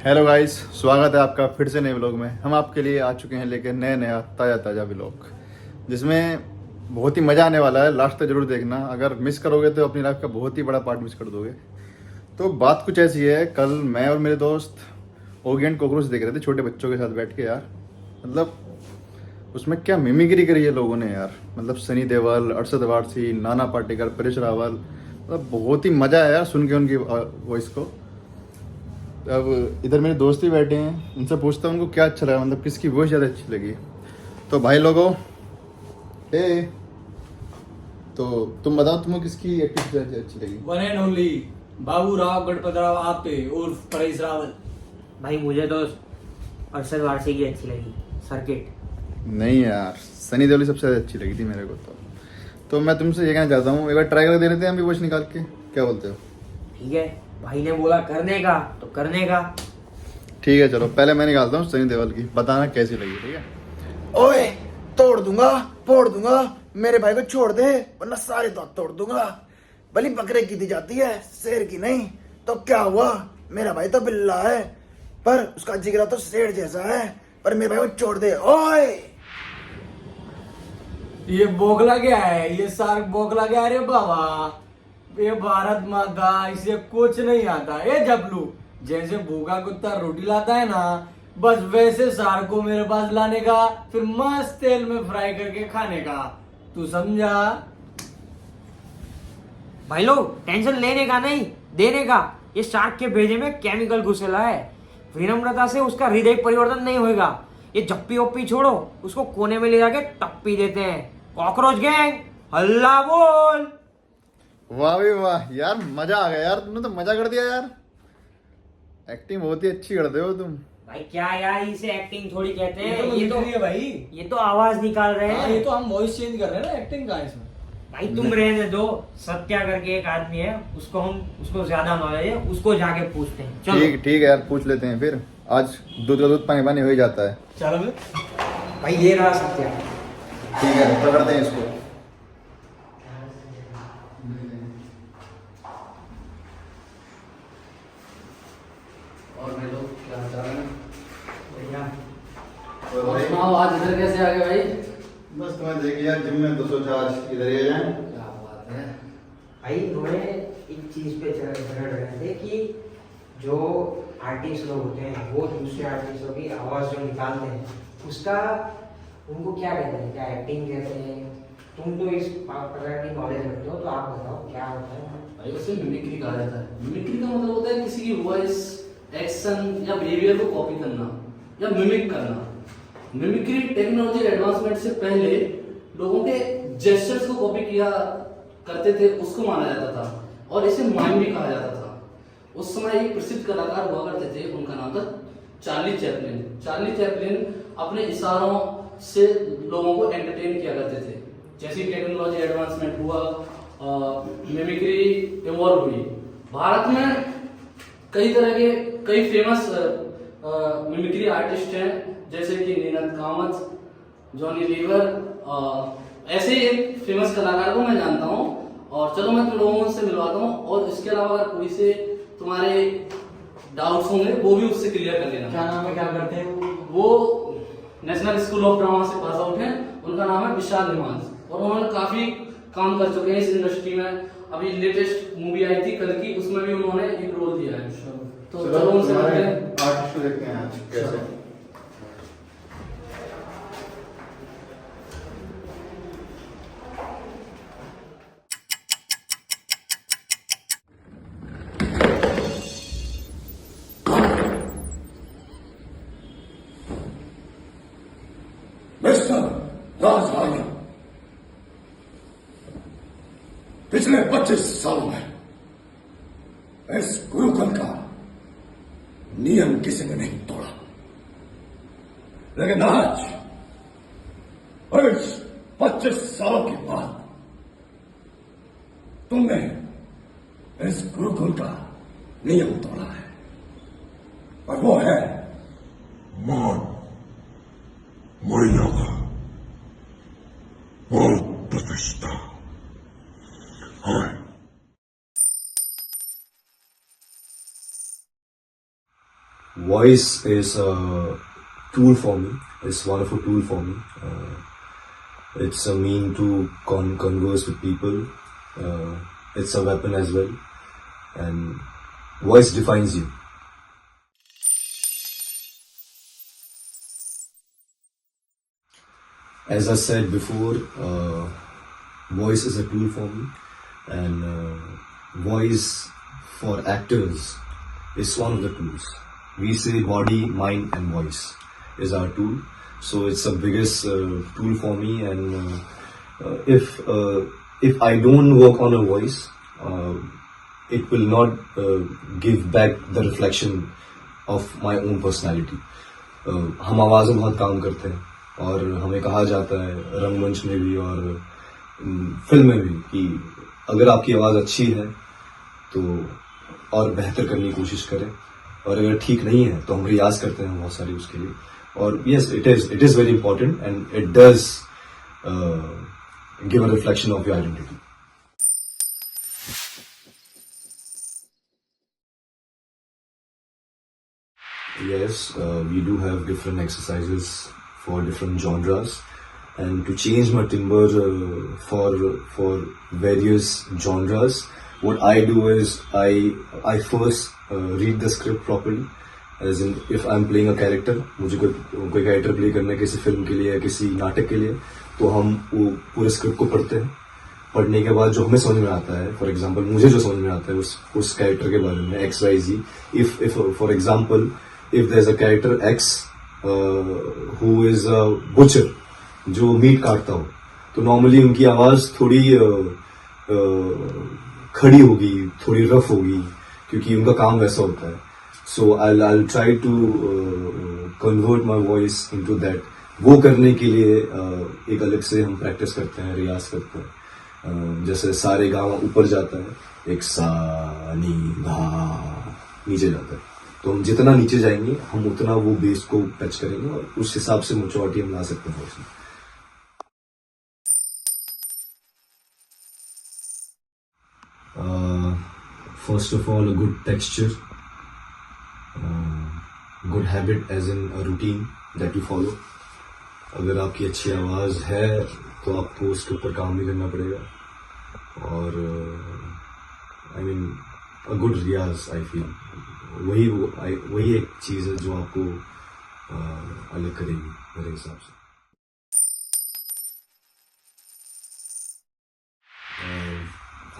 Hello guys, स्वागत है आपका फिर से नए व्लॉग में। हम आपके लिए आ चुके हैं लेके नया ताज़ा ताज़ा व्लॉग, जिसमें बहुत ही मज़ा आने वाला है। लास्ट तक जरूर देखना, अगर मिस करोगे तो अपनी लाइफ का बहुत ही बड़ा पार्ट मिस कर दोगे। तो बात कुछ ऐसी है, कल मैं और मेरे दोस्त ओगी एंड कॉकरोच देख रहे थे छोटे बच्चों के साथ बैठ के। यार मतलब उसमें क्या मिमिक्री करी है लोगों ने यार। मतलब सनी देओल, अरशद वारसी, नाना पाटेकर, परेश रावल, मतलब बहुत ही मज़ा आया यार सुन के उनकी वॉइस को। अब इधर मेरे दोस्त भी बैठे हैं, उनसे पूछता हूँ उनको क्या अच्छा लगा, मतलब किसकी वॉइस ज़्यादा अच्छी लगी। तो भाई लोगों, ए तो तुम बताओ तुम्हें किसकी एक्टिंग ज़्यादा अच्छी लगी। One and only Babu Rao Ganpat Rao आपे उर्फ परेश रावल। भाई मुझे तो अरशद वारसी की अच्छी लगी, सर्किट। नहीं यार, सनी देओल सबसे ज़्यादा अच्छी लगी थी मेरे को। तो मैं तुमसे ये कहना चाहता हूँ, एक बार ट्राई करके दे लेते हैं हम भी वॉइस निकाल के, क्या बोलते हो? ठीक है, भाई ने बोला करने का तो करने का। ठीक है चलो, पहले मैं निकालता हूँ सनी देओल की, बताना कैसी लगी। ठीक है। ओए तोड़ दूंगा, फोड़ दूंगा, मेरे भाई को छोड़ दे वरना सारे तो तोड़ दूंगा। बलि बकरे की दी जाती है, शेर की नहीं। तो क्या हुआ, मेरा भाई तो बिल्ला है पर उसका जिगरा तो शेर जैसा है। पर मेरे भाई को छोड़ दे। ओए ये बोगला क्या है, ये सार्क बोगला क्या है रे बाबा। ये भारत माता, इसे कुछ नहीं आता। ये जबलू जैसे भूखा कुत्ता रोटी लाता है ना, बस वैसे सार्क को मेरे पास लाने का, फिर मस्त तेल में फ्राई करके खाने का। तू समझा? भाई लोग टेंशन लेने का नहीं, देने का। ये शार्क के भेजे में केमिकल घुसेला है, विनम्रता से उसका हृदय परिवर्तन नहीं होगा। ये जप्पी वप्पी छोड़ो, उसको कोने में ले जाके टप्पी देते हैं। कॉकरोच गैंग हल्ला बोल। वाह भी वाह यार, मजा आ गया यार, तुमने तो मजा कर दिया यार। एक्टिंग बहुत ही अच्छी करते हो तुम। भाई क्या यार, इसे एक्टिंग थोड़ी कहते हैं। ये तो है भाई। ये तो आवाज निकाल रहे हाँ, हैं। ये तो हम वॉइस चेंज कर रहे हैं ना, एक्टिंग का है इसमें। भाई तुम रहने दो, सत्या करके एक आदमी है, उसको ज्यादा नॉलेज है, उसको जाके पूछते हैं। चलो ठीक ठीक है यार, पूछ लेते हैं फिर। आज दूध का दूध पानी पानी हो ही जाता है। चलो फिर। भाई ये रहा सत्या। ठीक है, पकड़ते हैं इसको। और भाई लोग क्या हाल चाल है? बढ़िया। और सुनाओ, आज इधर कैसे आ गए भाई? बस तुम्हें देखिए यार, जिम में तो सोचा आज इधर ही आ जाए। क्या बात है। भाई हमें एक चीज पे झगड़ रहे थे कि जो आर्टिस्ट लोग होते हैं वो दूसरे आर्टिस्टों की आवाज जो निकालते हैं उसका उनको क्या कहते हैं, क्या एक्टिंग कहते हैं? तुम तो इस प्रकार की नॉलेज रखते हो, तो आप बताओ क्या होता है? भाई उसे मिमिक्री कहा जाता है। मिमिक्री का मतलब होता है किसी की वॉइस, एक्शन या बिहेवियर को कॉपी करना या मिमिक करना। मिमिक्री टेक्नोलॉजी एडवांसमेंट से पहले लोगों के जेस्चर्स को कॉपी किया करते थे, उसको माना जाता था और इसे माइम भी कहा जाता था। उस समय एक प्रसिद्ध कलाकार हुआ करते थे, उनका नाम था चार्ली चैपलिन। चार्ली चैपलिन अपने इशारों से लोगों को एंटरटेन किया करते थे। जैसी टेक्नोलॉजी एडवांसमेंट हुआ, मिमिक्री इवॉल्व हुई। भारत में कई तरह के कई फेमस मिमिक्री आर्टिस्ट हैं, जैसे कि नीनत कामत, जॉनी लीवर। ऐसे ही एक फेमस कलाकार को मैं जानता हूँ और चलो मैं तुम लोगों से मिलवाता हूँ। और इसके अलावा अगर कोई से तुम्हारे डाउट्स होंगे वो भी उससे क्लियर कर लेना। क्या नाम है, क्या करते हैं वो नेशनल स्कूल ऑफ ड्रामा से पास आउट हैं। उनका नाम है विशाल निमाज और उन्होंने काफी काम कर चुके हैं इस इंडस्ट्री में। अभी लेटेस्ट मूवी आई थी कल की, उसमें भी उन्होंने एक रोल दिया है। तो चलो उनसे मिलते हैं। आर्टिस्ट को देखते हैं आज कैसे। मिस्टर राज आर्य, पिछले 25 सालों में इस गुरुकुल का नियम किसी ने नहीं तोड़ा, लेकिन आज इस 25 सालों के बाद तुमने इस गुरुकुल का नियम तोड़ा है और वो है मान, मर्यादा और प्रतिष्ठा। हाँ, voice is a tool for me. It's one of a tool for me. It's a mean to converse with people. It's a weapon as well, and voice defines you. As I said before, voice is a tool for me, and voice for actors is one of the tools. We say body, mind, and voice is our tool. So it's the biggest tool for me, and if I don't work on a voice, it will not give back the reflection of my own personality. हम आवाज़ में बहुत काम करते हैं और हमें कहा जाता है रंगमंच में भी और फिल्म में भी कि अगर आपकी आवाज़ अच्छी है तो और बेहतर करने की कोशिश करें, और अगर ठीक नहीं है तो हम रियाज करते हैं बहुत सारी उसके लिए. और yes, it is very important and it does give a reflection of your identity. Yes, we do have different exercises for different genres, and to change my timbre for various genres, what I do is I first read the script properly. As in, if I'm playing a character, मुझे कोई character play करना है किसी film के लिए या किसी नाटक के लिए, तो हम वो पूरे स्क्रिप्ट को पढ़ते हैं. पढ़ने के बाद जो हमें समझ में आता है, फॉर एग्जांपल मुझे जो समझ में आता है उस कैरेक्टर के बारे में XYZ, if for example if there's a character X who is a butcher, जो मीट काटता हो, तो नॉर्मली उनकी आवाज थोड़ी खड़ी होगी, थोड़ी रफ होगी, क्योंकि उनका काम वैसा होता है. So I'll try to convert my voice into that. वो करने के लिए एक अलग से हम प्रैक्टिस करते हैं, रियाज करते हैं. जैसे सारे गाँव ऊपर जाता है, एक सा नी धा नीचे जाता है, तो हम जितना नीचे जाएंगे हम उतना वो बेस को टच करेंगे और उस हिसाब से मैच्योरिटी हम ला सकते हैं उसमें. First of all, a good texture, good habit as in a routine that you follow. अगर आपकी अच्छी आवाज़ है तो आपको उसके ऊपर काम भी करना पड़ेगा, और I mean a good Riyaz, I feel वही एक चीज़ है जो आपको अलग करेगी मेरे हिसाब से.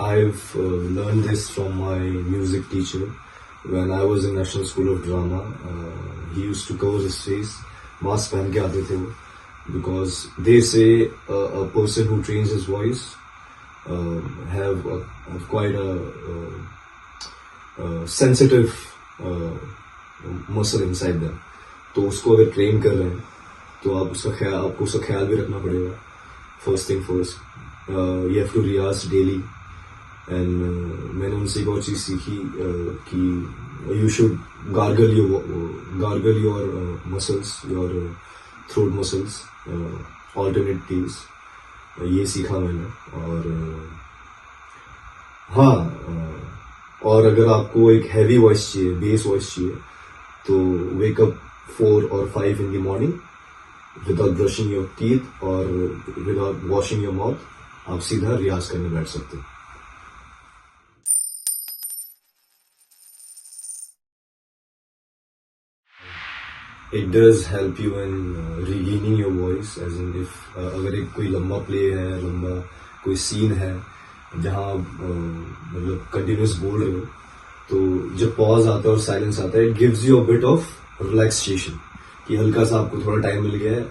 I've learned this from my music teacher when I was in National School of Drama. He used to cover his face, mask पहन के आते थे वो, because they say a person who trains his voice have quite a sensitive muscle inside them. तो उसको अगर train कर रहे हैं तो आपको उसका ख्याल भी रखना पड़ेगा. First thing first, you have to रियाज डेली. एंड मैंने उनसे एक और चीज़ सीखी कि you should gargle your muscles, your throat muscles alternate days. ये सीखा मैंने. और हाँ, और अगर आपको एक हैवी वॉइस चाहिए, बेस वॉइस चाहिए, तो wake up 4 or 5 in the morning without brushing your teeth or without washing your mouth, आप सीधा रियाज करने बैठ सकते हो. It does help you in regaining your voice, as in if अगर एक कोई लंबा प्ले है, लंबा कोई सीन है जहाँ मतलब कंटिन्यूस बोल रहे हो, तो जब पॉज आता है और साइलेंस आता है, it gives you a bit of relaxation कि हल्का सा आपको थोड़ा टाइम मिल गया है.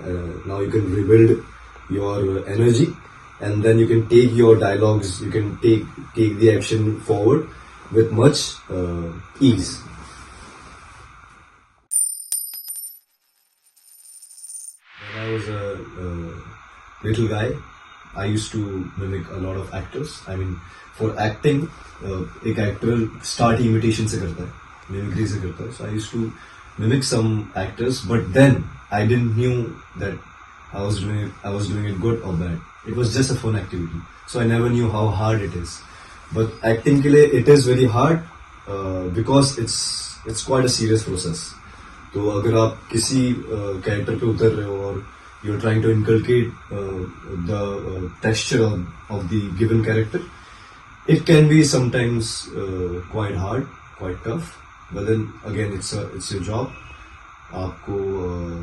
Now you can rebuild your energy and then you can take your dialogues, you can take the action forward with much ease. When I was a little guy, I used to mimic a lot of actors. I mean, for acting, एक actor start imitation से करता है, mimicry से करता है. So I used to mimic some actors, but then I didn't knew that I was doing it good or bad. It was just a fun activity. So I never knew how hard it is. But acting के लिए it is very hard because it's quite a serious process. तो अगर आप किसी character पे उतर रहे हो और you are trying to inculcate the texture of the given character, it can be sometimes quite hard, quite tough, but then again it's your job. आपको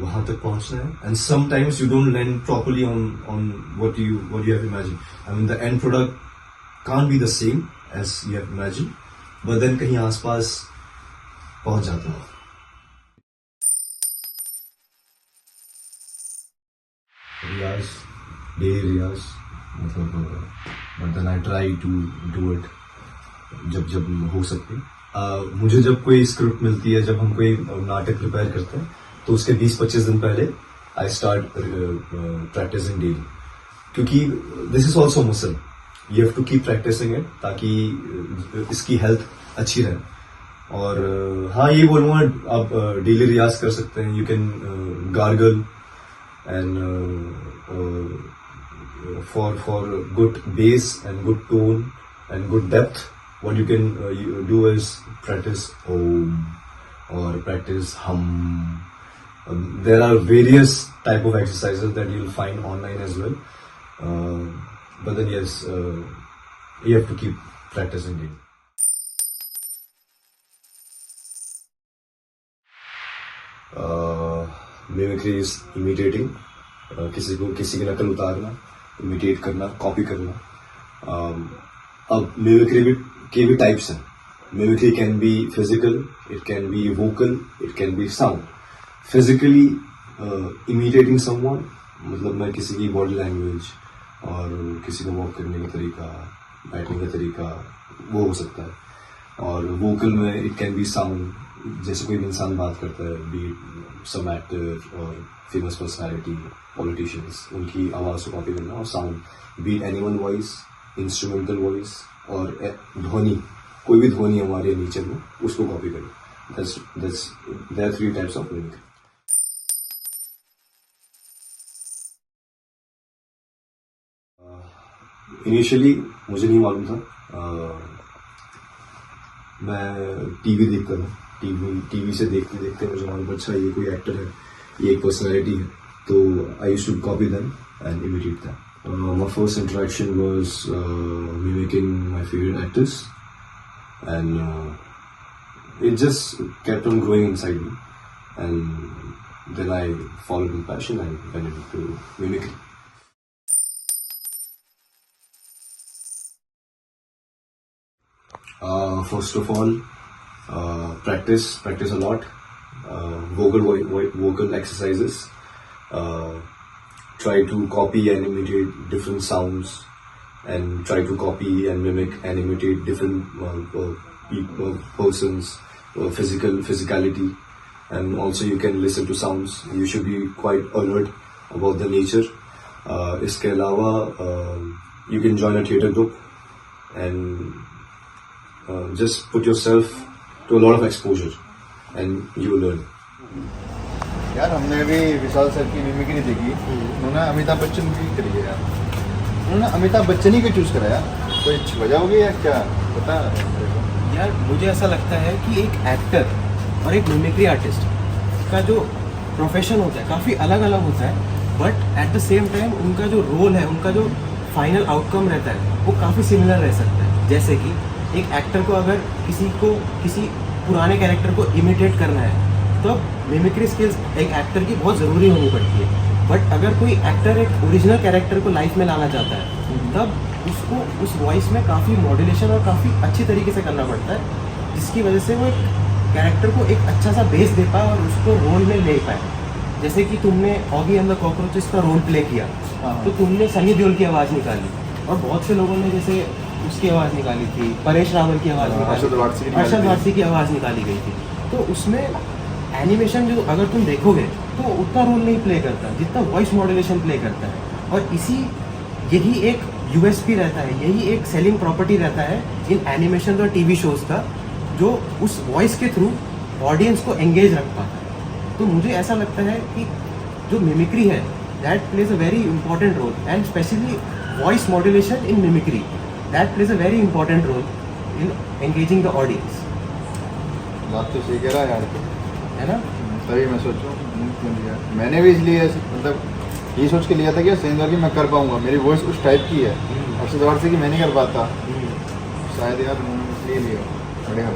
वहां तक पहुंचना है, and sometimes you don't land properly on what you have imagined. I mean the end product can't be the same as you have imagined, but then कहीं आसपास पहुंच जाता है. रियाज, डेली रियाज, मतलब but then I try to do it जब हो सके. मुझे जब कोई स्क्रिप्ट मिलती है, जब हम कोई नाटक प्रिपेयर करते हैं, तो उसके 20-25 दिन पहले आई स्टार्ट प्रैक्टिसिंग डेली, क्योंकि this is also muscle. You have to keep practising it ताकि इसकी हेल्थ अच्छी रहे. और हाँ, ये बोलूँगा आप डेली रियाज कर सकते हैं. You can gargle and for good bass and good tone and good depth, what you can you do is practice Om or practice Hum. There are various type of exercises that you'll find online as well, but then yes, you have to keep practicing it. Mimicry is imitating, किसी की नकल उतारना, imitate करना, copy करना. अब mimicry के भी types हैं. Mimicry can be physical, it can be vocal, it can be sound. Physically imitating someone, मतलब मैं किसी की बॉडी लैंग्वेज और किसी को वॉक करने का तरीका, बैठने का तरीका, वो हो सकता है. और वोकल में इट कैन बी साउंड, जैसे कोई इंसान बात करता है, बी सम एक्टर और फेमस पर्सनैलिटी, पॉलिटिशियंस, उनकी आवाज़ को कॉपी करना. और sound, be animal voice, instrumental voice, और ध्वनि, कोई भी ध्वनि हमारे नेचर में, उसको कॉपी करना. There are 3 types of mimicry. Initially मुझे नहीं मालूम था. मैं टीवी देखता था. टीवी से देखते देखते मुझे मालूम, अच्छा ये कोई एक्टर है, ये एक पर्सनैलिटी है. तो I used to copy them and imitate them. My first interaction was mimicking my favorite actors, and it just kept on growing inside me. And then I followed my passion and went into mimicry. First of all, practice a lot. Vocal exercises. Try to copy and imitate different sounds, and try to copy and mimic and imitate different persons, physicality, and also you can listen to sounds. You should be quite alert about the nature. इसके अलावा you can join a theatre group and just put yourself to a lot of exposure and you will learn. यार हमने भी विशाल sir की mimicry देखी. उन्होंने अमिताभ बच्चन की करी है यार. उन्होंने अमिताभ बच्चन ही क्यों चूज करा यार? कोई वजह होगी या क्या, पता मेरे को. यार मुझे ऐसा लगता है कि एक एक्टर और एक मिमिक्री आर्टिस्ट का जो प्रोफेशन होता है काफ़ी अलग अलग होता है, but at the same time उनका जो रोल है, उनका जो फाइनल आउटकम रहता है, वो काफ़ी सिमिलर रह सकता है. जैसे कि एक एक्टर को अगर किसी पुराने कैरेक्टर को इमिटेट करना है, तो मिमिक्री स्किल्स एक एक्टर की बहुत ज़रूरी होनी पड़ती है. बट अगर कोई एक्टर एक ओरिजिनल कैरेक्टर को लाइफ में लाना चाहता है, तब उसको उस वॉइस में काफ़ी मॉड्यूलेशन और काफ़ी अच्छी तरीके से करना पड़ता है, जिसकी वजह से वो एक कैरेक्टर को एक अच्छा सा बेस दे पाए और उसको रोल में ले पाए. जैसे कि तुमने ऑगी एंड द कॉकरोचेस का रोल प्ले किया, तो तुमने सनी देओल की आवाज़ निकाली, और बहुत से लोगों ने जैसे उसकी आवाज़ निकाली थी, परेश रावल की आवाज़ निकाली, अरशद वारसी की आवाज़ निकाली गई थी. तो उसमें एनिमेशन जो अगर तुम देखोगे तो उतना रोल नहीं प्ले करता जितना वॉइस मॉड्यूलेशन प्ले करता है. और यही एक यूएसपी रहता है, यही एक सेलिंग प्रॉपर्टी रहता है इन एनिमेशन और टीवी शोज़ का, जो उस वॉइस के थ्रू ऑडियंस को एंगेज रख पाता है. तो मुझे ऐसा लगता है कि जो मिमिक्री है, that plays a very important role, and specially voice modulation in mimicry, that plays a very important role in engaging the audience. बात तो सही कह रहा है यार, है ना. तभी मैं सोचूं क्यों लिया। मैंने भी इसलिए मतलब ये सोच के लिया था कि सेंसर की मैं कर पाऊंगा, मेरी वॉइस उस टाइप की है अर्शद वारसी की, मैं नहीं कर पाता शायद यार, इसलिए लिया। बढ़िया।